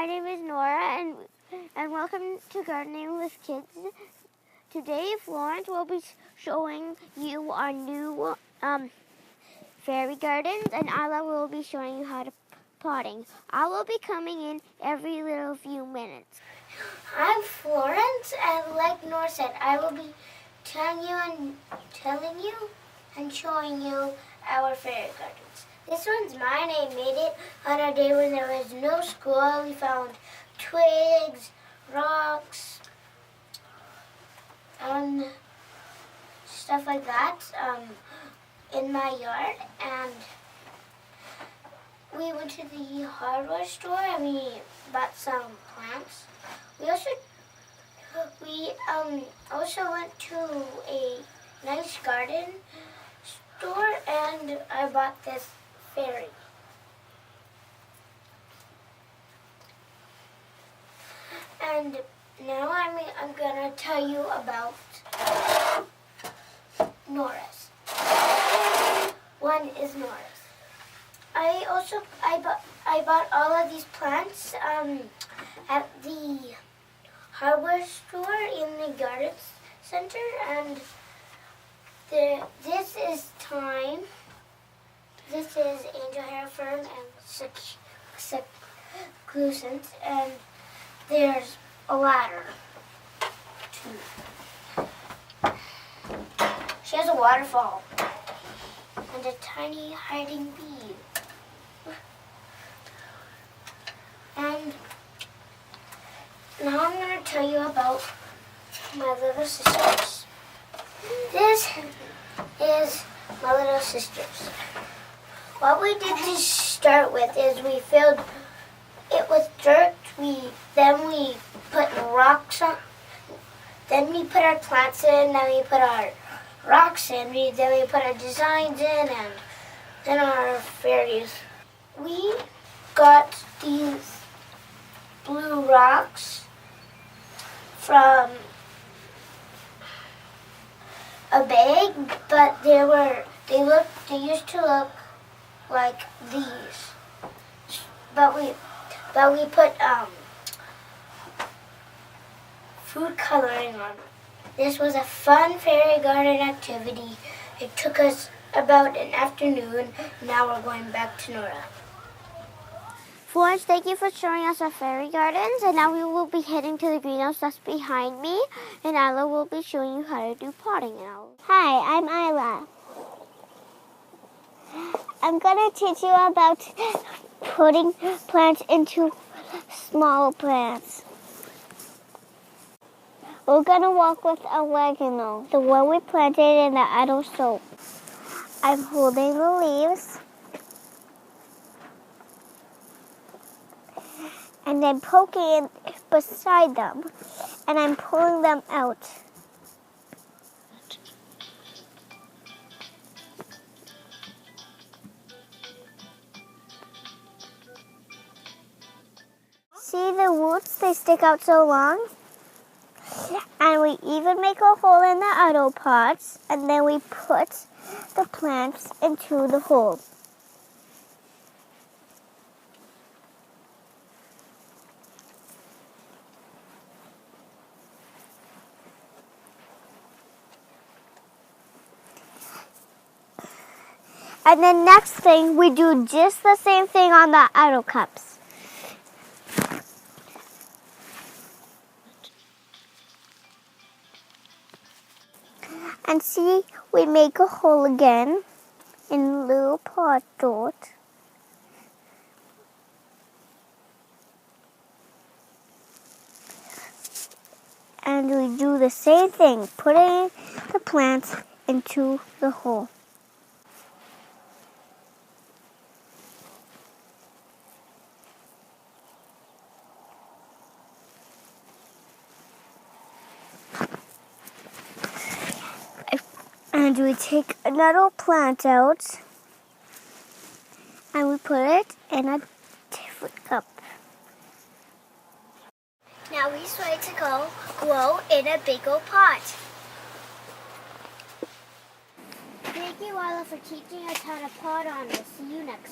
my name is Nora, and welcome to Gardening with Kids. Today, Florence will be showing you our new fairy gardens, and Isla will be showing you how to potting. I will be coming in every little few minutes. I'm Florence, and like Nora said, I will be telling you and showing you our fairy gardens. This one's mine. I made it on a day when there was no school. We found twigs, rocks, and stuff like that in my yard. And we went to the hardware store and we bought some plants. We also went to a nice garden store and I bought this fairy. And now I'm gonna tell you about Nora's. One is Nora's. I bought all of these plants at the hardware store in the garden center, and this is thyme. This is angel hair fern and succulent, and there's a ladder too. She has a waterfall and a tiny hiding bee. And now I'm going to tell you about my little sisters. This is my little sisters. What we did to start with is we filled it with dirt. Then we put rocks on. Then we put our plants in. Then we put our rocks in. Then we put our designs in, and then our fairies. We got these blue rocks from a bag, but they used to look like these. But we put food coloring on them. This was a fun fairy garden activity. It took us about an afternoon. Now we're going back to Nora. Florence, thank you for showing us our fairy gardens, and now we will be heading to the greenhouse that's behind me, and Isla will be showing you how to do potting now. Hi, I'm Isla. I'm going to teach you about putting plants into small plants. We're going to walk with oregano, the one we planted in the idle soap. I'm holding the leaves and then poking it beside them, and I'm pulling them out. See the roots, they stick out so long? And we even make a hole in the idle pots, and then we put the plants into the hole. And then next thing, we do just the same thing on the idle cups. And see, we make a hole again in little pot dot. And we do the same thing, putting the plants into the hole. And we take another plant out and we put it in a different cup. Now we try to grow in a big old pot. Thank you, Isla, for teaching us how to pot on. We'll see you next time.